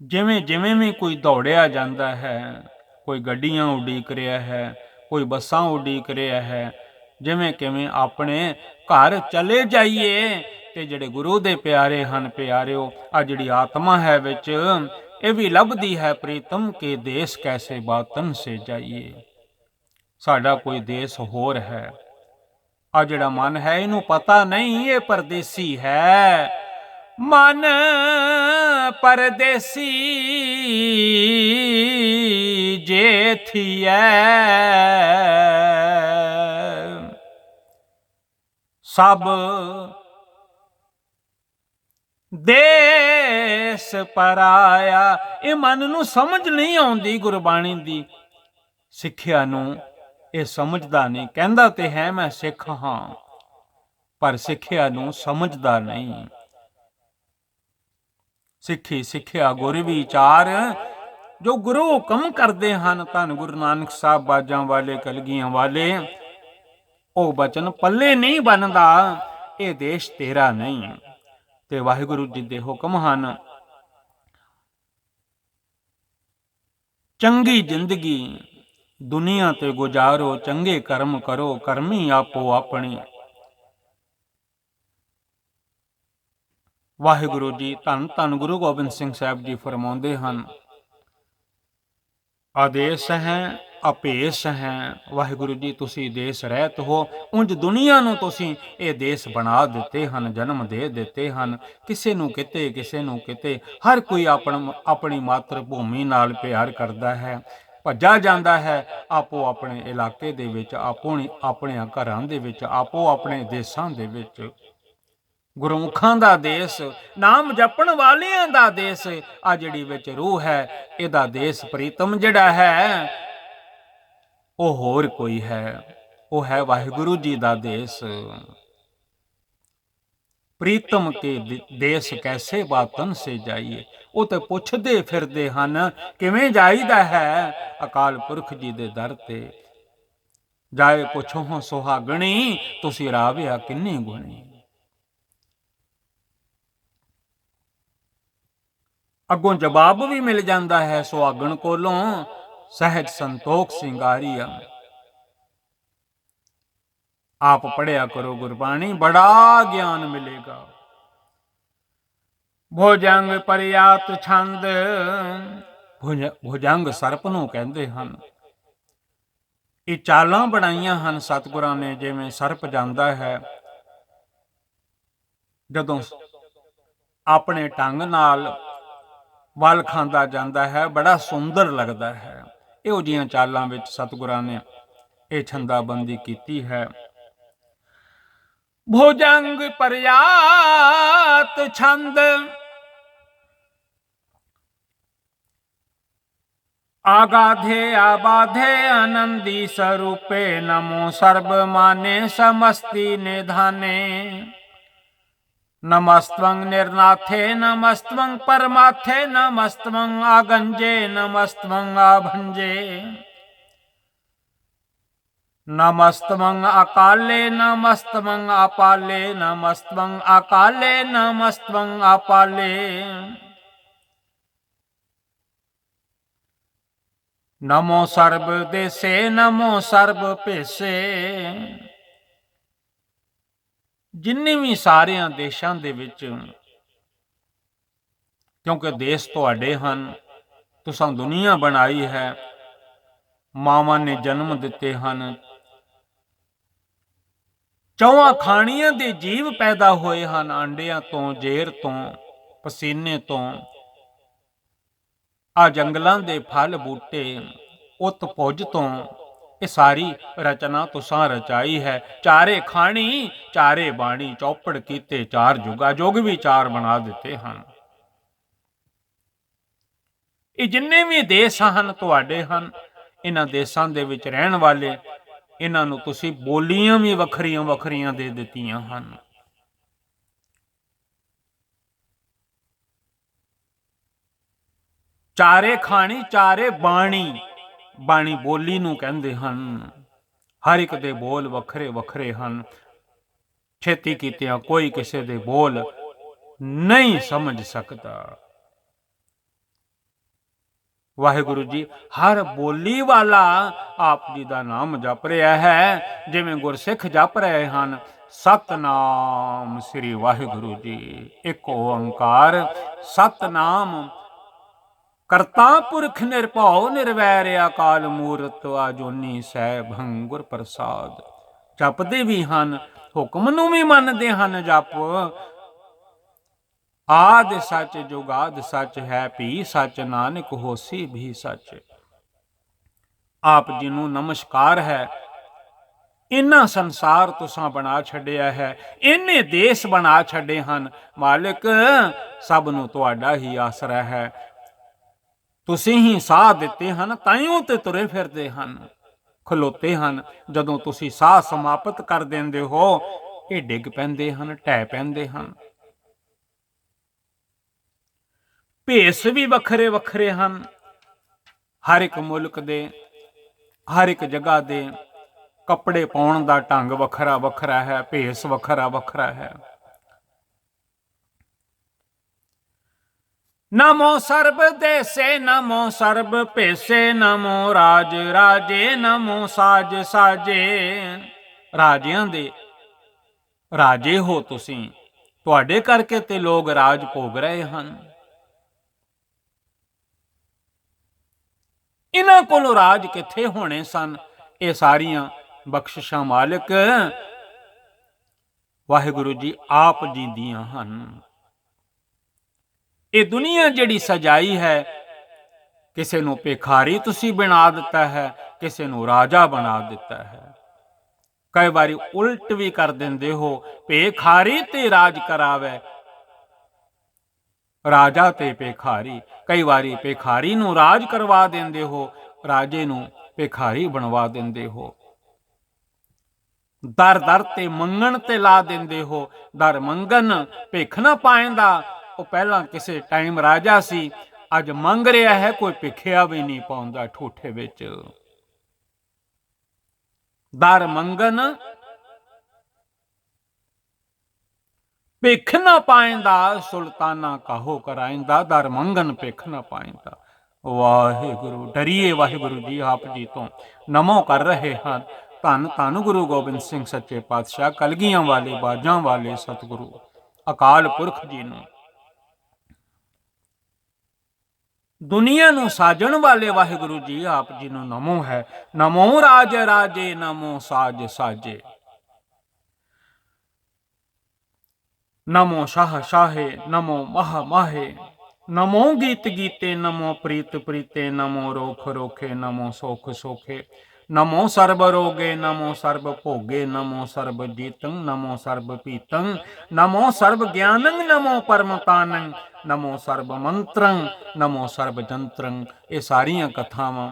ਜਿਵੇਂ ਜਿਵੇਂ ਵੀ ਕੋਈ ਦੌੜਿਆ ਜਾਂਦਾ ਹੈ, ਕੋਈ ਗੱਡੀਆਂ ਉਡੀਕ ਰਿਹਾ ਹੈ, ਕੋਈ ਬੱਸਾਂ ਉਡੀਕ ਰਿਹਾ ਹੈ। ਜਿਵੇਂ ਕਿਵੇਂ ਆਪਣੇ ਘਰ ਚਲੇ ਜਾਈਏ ਤੇ ਜਿਹੜੇ ਗੁਰੂ ਦੇ ਪਿਆਰੇ ਹਨ, ਪਿਆਰਿਓ ਆ ਜਿਹੜੀ ਆਤਮਾ ਹੈ ਵਿੱਚ, ਇਹ ਵੀ ਲੱਭਦੀ ਹੈ ਪ੍ਰੀਤਮ ਕੇ ਦੇਸ਼ ਕੈਸੇ ਬਾਤਨ ਸੇ ਜਾਈਏ। ਸਾਡਾ ਕੋਈ ਦੇਸ਼ ਹੋਰ ਹੈ। ਆ ਜਿਹੜਾ ਮਨ ਹੈ ਇਹਨੂੰ ਪਤਾ ਨਹੀਂ ਇਹ ਪਰਦੇਸੀ ਹੈ। ਮਨ ਪਰਦੇਸੀ ਜੇ ਥੀਐ, ਸਭ ਦੇਸ ਪਰਾਇਆ। ਇਹ ਮਨ ਨੂੰ ਸਮਝ ਨਹੀਂ ਆਉਂਦੀ ਗੁਰਬਾਣੀ ਦੀ। ਸਿੱਖਿਆ ਨੂੰ ਇਹ ਸਮਝਦਾ ਨਹੀਂ। ਕਹਿੰਦਾ ਤੇ ਹੈ ਮੈਂ ਸਿੱਖ ਹਾਂ, ਪਰ ਸਿੱਖਿਆ ਨੂੰ ਸਮਝਦਾ ਨਹੀਂ। ਸਿੱਖੀ ਸਿੱਖਿਆ ਗੁਰ ਵਿਚਾਰ, ਜੋ ਗੁਰੂ ਹੁਕਮ ਕਰਦੇ ਹਨ ਧੰਨ ਗੁਰੂ ਨਾਨਕ ਸਾਹਿਬ ਬਾਜਾਂ ਵਾਲੇ ਕਲਗੀਆਂ ਵਾਲੇ, ਉਹ ਬਚਨ ਪੱਲੇ ਨਹੀਂ ਬਣਦਾ। ਇਹ ਦੇਸ਼ ਤੇਰਾ ਨਹੀਂ। ਤੇ ਵਾਹਿਗੁਰੂ ਜੀ ਦੇ ਹੁਕਮ ਹਨ, ਚੰਗੀ ਜ਼ਿੰਦਗੀ ਦੁਨੀਆ ਤੇ ਗੁਜ਼ਾਰੋ, ਚੰਗੇ ਕਰਮ ਕਰੋ, ਕਰਮੀ ਆਪੋ ਆਪਣੀ। ਵਾਹਿਗੁਰੂ ਜੀ ਧੰਨ ਧੰਨ ਗੁਰੂ ਗੋਬਿੰਦ ਸਿੰਘ ਸਾਹਿਬ ਜੀ ਫਰਮਾਉਂਦੇ ਹਨ, ਆਦੇਸ਼ ਹੈ ਅਭੇਸ ਹੈ। ਵਾਹਿਗੁਰੂ ਜੀ ਤੁਸੀਂ ਦੇਸ਼ ਰਹਿਤ ਹੋ, ਉਂਝ ਦੁਨੀਆ ਨੂੰ ਤੁਸੀਂ ਇਹ ਦੇਸ਼ ਬਣਾ ਦਿੱਤੇ ਹਨ, ਜਨਮ ਦੇ ਦਿੱਤੇ ਹਨ। ਕਿਸੇ ਨੂੰ ਕਿਤੇ, ਕਿਸੇ ਨੂੰ ਕਿਤੇ, ਹਰ ਕੋਈ ਆਪਣੀ ਮਾਤਰ ਭੂਮੀ ਨਾਲ ਪਿਆਰ ਕਰਦਾ ਹੈ, ਭੱਜਾ ਜਾਂਦਾ ਹੈ ਆਪੋ ਆਪਣੇ ਇਲਾਕੇ ਦੇ ਵਿੱਚ, ਆਪਣੇ ਘਰਾਂ ਦੇ ਵਿੱਚ, ਆਪੋ ਆਪਣੇ ਦੇਸ਼ਾਂ ਦੇ ਵਿੱਚ। ਗੁਰਮੁਖਾਂ ਦਾ ਦੇਸ਼, ਨਾਮ ਜਪਣ ਵਾਲਿਆਂ ਦਾ ਦੇਸ਼, ਆ ਜਿਹੜੀ ਵਿੱਚ ਰੂਹ ਹੈ, ਇਹਦਾ ਦੇਸ਼ ਪ੍ਰੀਤਮ ਜਿਹੜਾ ਹੈ ਉਹ ਹੋਰ ਕੋਈ ਹੈ, ਉਹ ਹੈ ਵਾਹਿਗੁਰੂ ਜੀ ਦਾ ਦੇਸ਼। ਪ੍ਰੀਤਮ ਕੇ ਦੇਸ਼ ਕੈਸੇ ਬਾਤਨ ਸੇ ਜਾਈਏ, ਉਹ ਤੇ ਪੁੱਛਦੇ ਫਿਰਦੇ ਹਨ ਕਿਵੇਂ ਜਾਈਦਾ ਹੈ ਅਕਾਲ ਪੁਰਖ ਜੀ ਦੇ ਦਰ ਤੇ। ਜਾਏ ਪੁੱਛੋ ਸੁਹਾਗਣੀ, ਤੁਸੀਂ ਰਾਵਿਆ ਕਿੰਨੀ ਗੁਣੀ। ਅੱਗੋਂ ਜਵਾਬ ਵੀ ਮਿਲ ਜਾਂਦਾ ਹੈ ਸੁਹਾਗਣ ਕੋਲੋਂ, ਸਹਿਜ ਸੰਤੋਖ ਸਿੰਗਾਰੀਆ। ਆਪ ਪੜਿਆ ਕਰੋ ਗੁਰਬਾਣੀ, ਬੜਾ ਗਿਆਨ ਮਿਲੇਗਾ। ਭੁਜੰਗ ਪਰਿਆਤ ਛੰਦ, ਭੁਜੰਗ ਸਰਪ ਨੂੰ ਕਹਿੰਦੇ ਹਨ। ਇਹ ਚਾਲਾਂ ਬਣਾਈਆਂ ਹਨ ਸਤਿਗੁਰਾਂ ਨੇ, ਜਿਵੇਂ ਸਰਪ ਜਾਂਦਾ ਹੈ, ਜਦੋਂ ਆਪਣੇ ਢੰਗ ਨਾਲ ਵਲ ਖਾਂਦਾ ਜਾਂਦਾ ਹੈ, ਬੜਾ ਸੁੰਦਰ ਲੱਗਦਾ ਹੈ। ਇਹੋ ਜਿਹੀਆਂ ਚਾਲਾਂ ਵਿੱਚ ਸਤਿਗੁਰਾਂ ਨੇ ਇਹ ਛੰਦਾਬੰਦੀ ਕੀਤੀ ਹੈ। ਭੁਜੰਗ ਪਰਿਆਤ ਛੰਦ, ਆਗਾਧੇ ਆਬਾਧੇ ਆਨੰਦੀ ਸਰੂਪੇ, ਨਮੋ ਸਰਬ ਮਾਨੇ ਸਮਸਤੀ ਨਿਧਾਨੇ। ਨਮਸਤਵੰ ਨਿਰਨਾਥੇ ਨਮਸਤਵੰ ਪਰਮਾਥੇ, ਨਮਸਤਵੰ ਆਗੰਜੇ ਨਮਸਤਵੰ ਆਭੰਜੇ। ਨਮਸਤਵੰ ਅਕਾਲੇ ਨਮਸਤਵੰ ਆਪਾਲੇ, ਨਮਸਤਵੰ ਅਕਾਲੇ ਨਮਸਤਵੰ ਆਪਾਲੇ। ਨਮੋ ਸਰਬ ਦੇਸੇ ਨਮੋ ਸਰਬ ਭੇਸੇ। ਜਿੰਨੇ ਵੀ ਸਾਰਿਆਂ ਦੇਸ਼ਾਂ ਦੇ ਵਿੱਚ, ਕਿਉਂਕਿ ਦੇਸ਼ ਤੁਹਾਡੇ ਹਨ, ਤੁਸਾਂ ਦੁਨੀਆ ਬਣਾਈ ਹੈ, ਮਾਵਾਂ ਨੇ ਜਨਮ ਦਿੱਤੇ ਹਨ, ਚੌਹਾਂ ਖਾਣੀਆਂ ਦੇ ਜੀਵ ਪੈਦਾ ਹੋਏ ਹਨ, ਆਂਡਿਆਂ ਤੋਂ, ਜ਼ੇਰ ਤੋਂ, ਪਸੀਨੇ ਤੋਂ। ਆ ਜੰਗਲਾਂ ਦੇ ਫਲ ਬੂਟੇ, ਉਤ ਭੁਜ ਤੋਂ, ਇਹ ਸਾਰੀ ਰਚਨਾ ਤੁਸਾਂ ਰਚਾਈ ਹੈ। ਚਾਰੇ ਖਾਣੀ ਚਾਰੇ ਬਾਣੀ, ਚੌਪੜ ਕੀਤੇ ਚਾਰ ਜੁਗਾ, ਜੁਗ ਵੀ ਚਾਰ ਬਣਾ ਦਿੱਤੇ ਹਨ। ਇਹ ਜਿੰਨੇ ਵੀ ਦੇਸ਼ ਹਨ ਤੁਹਾਡੇ ਹਨ। ਇਹਨਾਂ ਦੇਸ਼ਾਂ ਦੇ ਵਿੱਚ ਰਹਿਣ ਵਾਲੇ, ਇਹਨਾਂ ਨੂੰ ਤੁਸੀਂ ਬੋਲੀਆਂ ਵੀ ਵੱਖਰੀਆਂ ਵੱਖਰੀਆਂ ਦੇ ਦਿੱਤੀਆਂ ਹਨ। ਚਾਰੇ ਖਾਣੀ ਚਾਰੇ ਬਾਣੀ, ਬਾਣੀ ਬੋਲੀ ਨੂੰ ਕਹਿੰਦੇ ਹਨ। ਹਰ ਇੱਕ ਦੇ ਬੋਲ ਵੱਖਰੇ ਵੱਖਰੇ ਹਨ। ਛੇਤੀ ਕੀਤਿਆਂ ਕੋਈ ਕਿਸੇ ਦੇ ਬੋਲ ਨਹੀਂ ਸਮਝ ਸਕਦਾ। ਵਾਹਿਗੁਰੂ ਜੀ ਹਰ ਬੋਲੀ ਵਾਲਾ ਆਪ ਜੀ ਦਾ ਨਾਮ ਜਪ ਰਿਹਾ ਹੈ, ਜਿਵੇਂ ਗੁਰਸਿੱਖ ਜਪ ਰਹੇ ਹਨ। ਸਤਨਾਮ ਸ੍ਰੀ ਵਾਹਿਗੁਰੂ ਜੀ, ਇੱਕ ਓੰਕਾਰ ਸਤਨਾਮ। ਕਰਤਾ ਪੁਰਖ ਨਿਰਭਉ ਨਿਰਵੈਰ, ਅਕਾਲ ਮੂਰਤ ਅਜੂਨੀ ਸੈਭੰ ਗੁਰ ਪ੍ਰਸਾਦ। ਜਪਦੇ ਵੀ ਹਨ, ਹੁਕਮ ਨੂੰ ਵੀ ਮੰਨਦੇ ਹਨ। ਜਪ ਆਦਿ ਸੱਚ ਜੁਗਾਦ ਸੱਚ ਹੈ, ਭੀ ਸੱਚ ਨਾਨਕ ਹੋਸੀ ਵੀ ਸੱਚ। ਆਪ ਜੀ ਨੂੰ ਨਮਸਕਾਰ ਹੈ। ਇੰਨਾ ਸੰਸਾਰ ਤੁਸਾਂ ਬਣਾ ਛੱਡਿਆ ਹੈ, ਇੰਨੇ ਦੇਸ਼ ਬਣਾ ਛੱਡੇ ਹਨ। ਮਾਲਿਕ ਸਭ ਨੂੰ ਤੁਹਾਡਾ ਹੀ ਆਸਰਾ ਹੈ। ਤੁਸੀਂ ਹੀ ਸਾਹ ਦਿੱਤੇ ਹਨ, ਤਾਈਓ ਤੇ ਤੁਰੇ ਫਿਰਦੇ ਹਨ, ਖਲੋਤੇ ਹਨ। ਜਦੋਂ ਤੁਸੀਂ ਸਾਹ ਸਮਾਪਤ ਕਰ ਦਿੰਦੇ ਹੋ, ਇਹ ਡਿੱਗ ਪੈਂਦੇ ਹਨ, ਢਹਿ ਪੈਂਦੇ ਹਨ। ਭੇਸ ਵੀ ਵੱਖਰੇ ਵੱਖਰੇ ਹਨ। ਹਰ ਇੱਕ ਮੁਲਕ ਦੇ, ਹਰ ਇੱਕ ਜਗ੍ਹਾ ਦੇ ਕੱਪੜੇ ਪਾਉਣ ਦਾ ਢੰਗ ਵੱਖਰਾ ਵੱਖਰਾ ਹੈ, ਭੇਸ ਵੱਖਰਾ ਵੱਖਰਾ ਹੈ। ਨਮੋ ਸਰਬ ਦੇਸੇ, ਨਮੋ ਸਰਬ ਭੇਸੇ, ਨਮੋ ਰਾਜ ਰਾਜੇ, ਨਮੋ ਸਾਜ ਸਾਜੇ। ਰਾਜਿਆਂ ਦੇ ਰਾਜੇ ਹੋ ਤੁਸੀਂ, ਤੁਹਾਡੇ ਕਰਕੇ ਤੇ ਲੋਕ ਰਾਜ ਭੋਗ ਰਹੇ ਹਨ। ਇਹਨਾਂ ਕੋਲੋਂ ਰਾਜ ਕਿੱਥੇ ਹੋਣੇ ਸਨ? ਇਹ ਸਾਰੀਆਂ ਬਖਸ਼ਿਸ਼ਾਂ ਮਾਲਕ ਵਾਹਿਗੁਰੂ ਜੀ ਆਪ ਜੀ ਦੀਆਂ ਹਨ। ਇਹ ਦੁਨੀਆ ਜਿਹੜੀ ਸਜਾਈ ਹੈ, ਕਿਸੇ ਨੂੰ ਭਿਖਾਰੀ ਤੁਸੀਂ ਬਣਾ ਦਿੱਤਾ ਹੈ, ਕਿਸੇ ਨੂੰ ਰਾਜਾ ਬਣਾ ਦਿੱਤਾ ਹੈ। ਕਈ ਵਾਰੀ ਉਲਟ ਵੀ ਕਰ ਦਿੰਦੇ ਹੋ, ਭਿਖਾਰੀ ਤੇ ਰਾਜ ਕਰਾਵੇ, ਰਾਜਾ ਤੇ ਭਿਖਾਰੀ। ਕਈ ਵਾਰੀ ਭਿਖਾਰੀ ਨੂੰ ਰਾਜ ਕਰਵਾ ਦਿੰਦੇ ਹੋ, ਰਾਜੇ ਨੂੰ ਭਿਖਾਰੀ ਬਣਵਾ ਦਿੰਦੇ ਹੋ। ਦਰ ਦਰ ਤੇ ਮੰਗਣ ਤੇ ਲਾ ਦਿੰਦੇ ਹੋ। ਦਰ ਮੰਗਣ ਭਿੱਖ ਨਾ ਪਾਏਂਦਾ, ਉਹ ਪਹਿਲਾਂ ਕਿਸੇ ਟਾਈਮ ਰਾਜਾ ਸੀ, ਅੱਜ ਮੰਗ ਰਿਹਾ ਹੈ, ਕੋਈ ਭਿੱਖਿਆ ਵੀ ਨਹੀਂ ਪਾਉਂਦਾ ਠੂਠੇ ਵਿੱਚ। ਦਰ ਮੰਗਣ ਭਿੱਖ ਨਾ ਪਾਏਂਦਾ, ਸੁਲਤਾਨਾ ਕਾਹੋ ਕਰਾਏਂਦਾ। ਦਰ ਮੰਗਣ ਭਿੱਖ ਨਾ ਪਾਏਂਦਾ। ਵਾਹਿਗੁਰੂ, ਡਰੀਏ ਵਾਹਿਗੁਰੂ ਜੀ ਆਪ ਜੀ ਤੋਂ ਨਮੋ ਕਰ ਰਹੇ ਹਨ। ਧੰਨ ਧੰਨ ਗੁਰੂ ਗੋਬਿੰਦ ਸਿੰਘ ਸੱਚੇ ਪਾਤਸ਼ਾਹ, ਕਲਗੀਆਂ ਵਾਲੇ, ਬਾਜਾਂ ਵਾਲੇ ਸਤਿਗੁਰੂ ਅਕਾਲ ਪੁਰਖ ਜੀ ਨੂੰ, ਦੁਨੀਆ ਨੂੰ ਸਾਜਣ ਵਾਲੇ ਵਾਹਿਗੁਰੂ ਜੀ ਆਪ ਜੀ ਨੂੰ ਨਮੋ ਹੈ। ਨਮੋ ਰਾਜ ਰਾਜੇ, ਨਮੋ ਸਾਜ ਸਾਜੇ, ਨਮੋ ਸ਼ਾਹ ਸ਼ਾਹੇ, ਨਮੋ ਮਾਹ ਮਾਹੇ, ਨਮੋ ਗੀਤ ਗੀਤੇ, ਨਮੋ ਪ੍ਰੀਤ ਪ੍ਰੀਤੇ, ਨਮੋ ਰੋਖ ਰੋਖੇ, ਨਮੋ ਸੋਖ ਸੋਖੇ, ਨਮੋ ਸਰਬ ਰੋਗੇ, ਨਮੋ ਸਰਬ ਭੋਗੇ, ਨਮੋ ਸਰਬ ਜੀਤੰ, ਨਮੋ ਸਰਬ ਪੀਤੰ, ਨਮੋ ਸਰਬ ਗਿਆਨੰ, ਨਮੋ ਪਰਮਤਾਨੰ, ਨਮੋ ਸਰਬ ਮੰਤਰੰ, ਨਮੋ ਸਰਬ ਜੰਤਰੰ। ਇਹ ਸਾਰੀਆਂ ਕਥਾਵਾਂ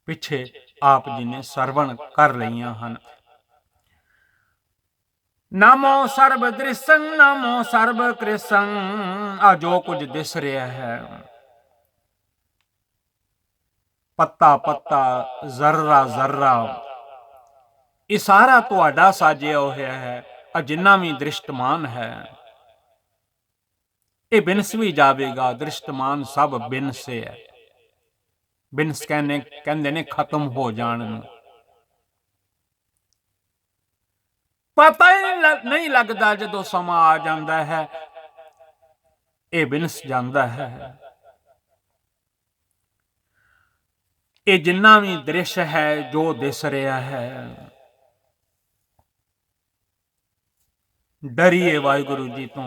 ਪਿੱਛੇ ਆਪ ਜੀ ਨੇ ਸਰਵਣ ਕਰ ਲਈਆਂ ਹਨ। ਨਮੋ ਸਰਬ ਦ੍ਰਿਸ਼ੰ, ਨਮੋ ਸਰਬ ਕ੍ਰਿਸ਼ੰ। ਆ ਜੋ ਕੁਝ ਦਿਸ ਰਿਹਾ ਹੈ, ਪੱਤਾ ਪੱਤਾ, ਜ਼ਰਰਾ ਜ਼ਰਰਾ, ਇਹ ਸਾਰਾ ਤੁਹਾਡਾ ਸਾਜਿਆ ਹੋਇਆ ਹੈ। ਆ ਜਿੰਨਾ ਵੀ ਦ੍ਰਿਸ਼ਟਮਾਨ ਹੈ, ਇਹ ਬਿਨਸ ਵੀ ਜਾਵੇਗਾ। ਦ੍ਰਿਸ਼ਟਮਾਨ ਸਭ ਬਿਨਸ ਹੈ। ਬਿਨਸ ਕਹਿੰਦੇ ਨੇ ਖਤਮ ਹੋ ਜਾਣ ਨੂੰ। ਪਤਾ ਹੀ ਨਹੀਂ ਲੱਗਦਾ, ਜਦੋਂ ਸਮਾਂ ਆ ਜਾਂਦਾ ਹੈ ਇਹ ਬਿਨਸ ਜਾਂਦਾ ਹੈ। ਇਹ ਜਿੰਨਾ ਵੀ ਦ੍ਰਿਸ਼ ਹੈ, ਜੋ ਦਿਸ ਰਿਹਾ ਹੈ, ਡਰੀਏ ਵਾਹਿਗੁਰੂ ਜੀ ਤੋਂ।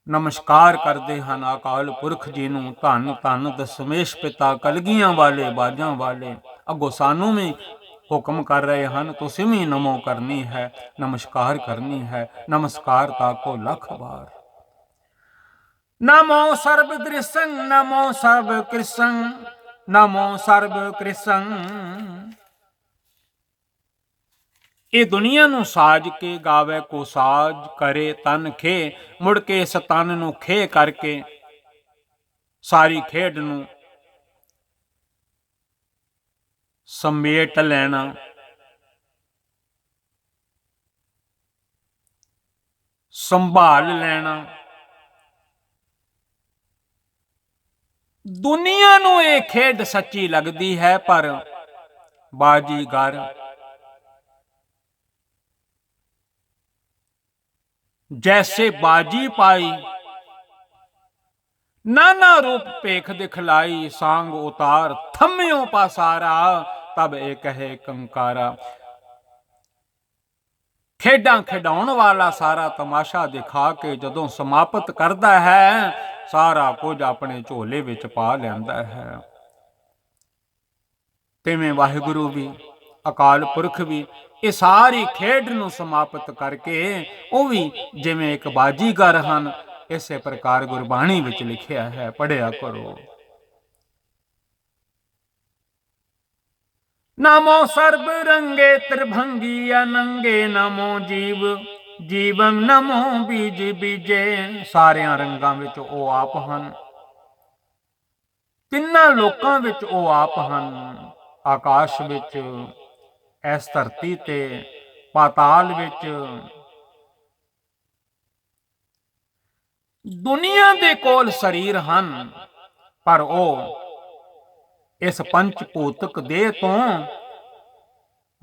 ਨਮਸਕਾਰ ਕਰਦੇ ਹਨ ਅਕਾਲ ਪੁਰਖ ਜੀ ਨੂੰ। ਧੰਨ ਧੰਨ ਦਸ਼ਮੇਸ਼ ਪਿਤਾ, ਕਲਗੀਆਂ ਵਾਲੇ, ਬਾਜਾਂ ਵਾਲੇ। ਅੱਗੋਂ ਸਾਨੂੰ ਵੀ ਹੁਕਮ ਕਰ ਰਹੇ ਹਨ, ਤੁਸੀਂ ਵੀ ਨਮੋ ਕਰਨੀ ਹੈ, ਨਮਸਕਾਰ ਕਰਨੀ ਹੈ। ਨਮਸਕਾਰ ਤਾਕੋ ਲੱਖ ਵਾਰ। ਨਮੋ ਸਰਬ ਦ੍ਰਿਸ਼ੰ, ਨਮੋ ਸਰਬ ਕ੍ਰਿਸ਼ੰ, ਨਮੋ ਸਰਬ ਕ੍ਰਿਸ਼ੰ। ਇਹ ਦੁਨੀਆ ਨੂੰ ਸਾਜ ਕੇ ਗਾਵੇ ਕੋ ਸਾਜ, ਕਰੇ ਤਨ ਖੇ, ਮੁੜ ਕੇ ਇਸ ਤਨ ਨੂੰ ਖੇ ਕਰਕੇ ਸਾਰੀ ਖੇਡ ਨੂੰ ਸਮੇਟ ਲੈਣਾ। ਸੰਭਾਲ ਲੈਣਾ। ਦੁਨੀਆ ਨੂੰ ਇਹ ਖੇਡ ਸੱਚੀ ਲੱਗਦੀ ਹੈ, ਪਰ ਬਾਜੀਗਰ ਜੈਸੇ ਬਾਜੀ ਪਾਈ, ਨਾਨਾ ਰੂਪ ਭੇਖ ਦਿਖਲਾਈ। ਸਾਂਗ ਉਤਾਰ ਥੰਮਿਓ ਪਾਸਾਰਾ, ਤਬ ਇਹ ਕਹੇ ਕੰਕਾਰਾ। ਖੇਡਾਂ ਖਿਡਾਉਣ ਵਾਲਾ ਸਾਰਾ ਤਮਾਸ਼ਾ ਦਿਖਾ ਕੇ ਜਦੋਂ ਸਮਾਪਤ ਕਰਦਾ ਹੈ, ਸਾਰਾ ਕੁਝ ਆਪਣੇ ਝੋਲੇ ਵਿੱਚ ਪਾ ਲੈਂਦਾ ਹੈ। ਤਿਵੇਂ ਵਾਹਿਗੁਰੂ ਵੀ, ਅਕਾਲ ਪੁਰਖ ਵੀ ਇਹ ਸਾਰੀ ਖੇਡ ਨੂੰ ਸਮਾਪਤ ਕਰਕੇ, ਉਹ ਵੀ ਜਿਵੇਂ ਇੱਕ ਬਾਜੀਗਰ ਹਨ, ਇਸੇ ਪ੍ਰਕਾਰ ਗੁਰਬਾਣੀ ਵਿੱਚ ਲਿਖਿਆ ਹੈ, ਪੜ੍ਹਿਆ ਕਰੋ। ਨਾਮੋ ਸਰਬ ਰੰਗੇ ਤ੍ਰਿਭੰਗੀ ਅਨੰਗੇ, ਨਾਮੋ ਜੀਵਨ ਨਮੋ ਬੀਜ ਬੀਜੇ। ਸਾਰਿਆਂ ਰੰਗਾਂ ਵਿੱਚ ਉਹ ਆਪ ਹਨ, ਤਿੰਨਾਂ ਲੋਕਾਂ ਵਿੱਚ ਉਹ ਆਪ ਹਨ। ਆਕਾਸ਼ ਵਿੱਚ, ਇਸ ਧਰਤੀ ਤੇ, ਪਾਤਾਲ ਵਿੱਚ। ਦੁਨੀਆ ਦੇ ਕੋਲ ਸਰੀਰ ਹਨ, ਪਰ ਉਹ ਇਸ ਪੰਚ ਭੌਤਿਕ ਦੇਹ ਤੋਂ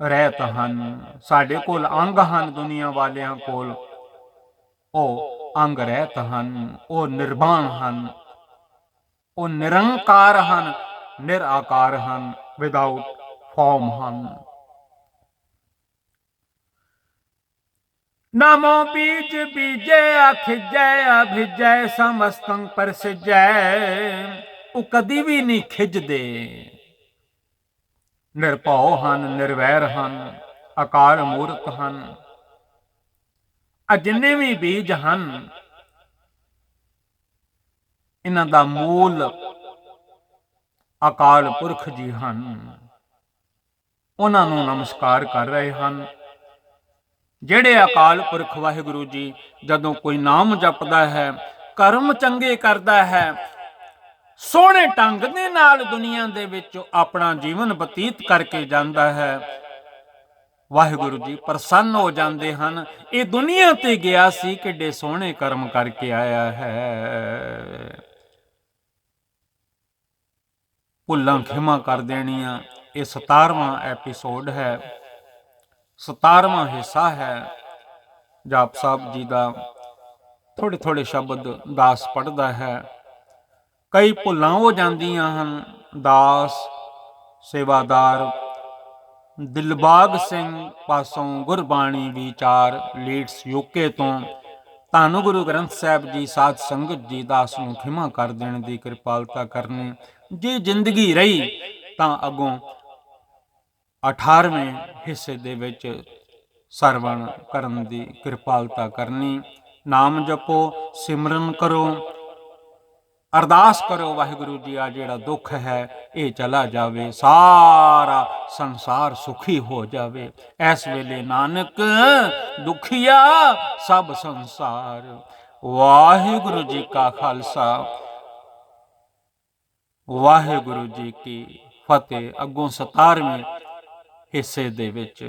ਰਹਿਤ ਹਨ। ਸਾਡੇ ਕੋਲ ਅੰਗ ਹਨ, ਦੁਨੀਆ ਵਾਲਿਆਂ ਕੋਲ ਉਹ ਅੰਗ ਰਹਿਤ ਹਨ। ਉਹ ਨਿਰਵਾਣ ਹਨ, ਉਹ ਨਿਰੰਕਾਰ ਹਨ, ਨਿਰਾਕਾਰ ਹਨ, ਵਿਦਆਊਟ ਫਾਰਮ ਹਨ। ਨਾਮੋ ਬੀਜ ਬੀਜੇ ਅਖਿਜੈ ਅਭਿਜੈ, ਸਮਸਤੰ ਪਰਸਿਜੈ। ਉਹ ਕਦੀ ਵੀ ਨਹੀਂ ਖਿੱਚਦੇ। ਨਿਰਭਉ ਹਨ, ਨਿਰਵੈਰ ਹਨ, ਅਕਾਲ ਮੂਰਤ ਹਨ। ਆ ਜਿੰਨੇ ਵੀ ਬੀਜ ਹਨ, ਇਹਨਾਂ ਦਾ ਮੂਲ ਅਕਾਲ ਪੁਰਖ ਜੀ ਹਨ। ਉਹਨਾਂ ਨੂੰ ਨਮਸਕਾਰ ਕਰ ਰਹੇ ਹਨ। ਜਿਹੜੇ ਅਕਾਲ ਪੁਰਖ ਵਾਹਿਗੁਰੂ ਜੀ ਜਦੋਂ ਕੋਈ ਨਾਮ ਜਪਦਾ ਹੈ, ਕਰਮ ਚੰਗੇ ਕਰਦਾ ਹੈ, ਸੋਹਣੇ ਢੰਗ ਦੇ ਨਾਲ ਦੁਨੀਆ ਦੇ ਵਿੱਚ ਆਪਣਾ ਜੀਵਨ ਬਤੀਤ ਕਰਕੇ ਜਾਂਦਾ ਹੈ, ਵਾਹਿਗੁਰੂ ਜੀ ਪ੍ਰਸੰਨ ਹੋ ਜਾਂਦੇ ਹਨ। ਇਹ ਦੁਨੀਆ ਤੇ ਗਿਆ ਸੀ, ਕਿੱਡੇ ਸੋਹਣੇ ਕਰਮ ਕਰਕੇ ਆਇਆ ਹੈ। ਭੁੱਲਾਂ ਖਿਮਾ ਕਰ ਦੇਣੀਆਂ। ਇਹ 17ਵਾਂ ਐਪੀਸੋਡ ਹੈ, 17ਵਾਂ ਹਿੱਸਾ ਹੈ। ਜਾਪ ਸਾਹਿਬ ਜੀ ਦਾ ਥੋੜੇ ਥੋੜੇ ਸ਼ਬਦ ਦਾਸ ਪੜ੍ਹਦਾ ਹੈ। ਕਈ ਭੁੱਲਾਂ ਹੋ ਜਾਂਦੀਆਂ ਹਨ। ਦਾਸ ਸੇਵਾਦਾਰ ਦਿਲਬਾਗ ਸਿੰਘ ਪਾਸੋਂ ਗੁਰਬਾਣੀ ਵਿਚਾਰ ਲੀਡਸ UK ਤੋਂ ਧੰਨ ਗੁਰੂ ਗ੍ਰੰਥ ਸਾਹਿਬ ਜੀ ਸਾਧ ਸੰਗਤ ਜੀ ਦਾਸ ਨੂੰ ਖਿਮਾ ਕਰ ਦੇਣ ਦੀ ਕਿਰਪਾਲਤਾ ਕਰਨੀ। ਜੇ ਜ਼ਿੰਦਗੀ ਰਹੀ ਤਾਂ ਅੱਗੋਂ 18ਵੇਂ ਹਿੱਸੇ ਦੇ ਵਿੱਚ ਸਰਵਣ ਕਰਨ ਦੀ ਕਿਰਪਾਲਤਾ ਕਰਨੀ। ਨਾਮ ਜਪੋ, ਸਿਮਰਨ ਕਰੋ, ਅਰਦਾਸ ਕਰੋ, ਵਾਹਿਗੁਰੂ ਜੀ ਆ ਜਿਹੜਾ ਦੁੱਖ ਹੈ ਇਹ ਚਲਾ ਜਾਵੇ, ਸਾਰਾ ਸੰਸਾਰ ਸੁਖੀ ਹੋ ਜਾਵੇ। ਇਸ ਵੇਲੇ ਨਾਨਕ ਦੁਖੀਆ ਸਭ ਸੰਸਾਰ। ਵਾਹਿਗੁਰੂ ਜੀ ਕਾ ਖਾਲਸਾ, ਵਾਹਿਗੁਰੂ ਜੀ ਕੀ ਫਤਿਹ। ਅੱਗੋਂ 17ਵੇਂ ਹਿੱਸੇ ਦੇ ਵਿੱਚ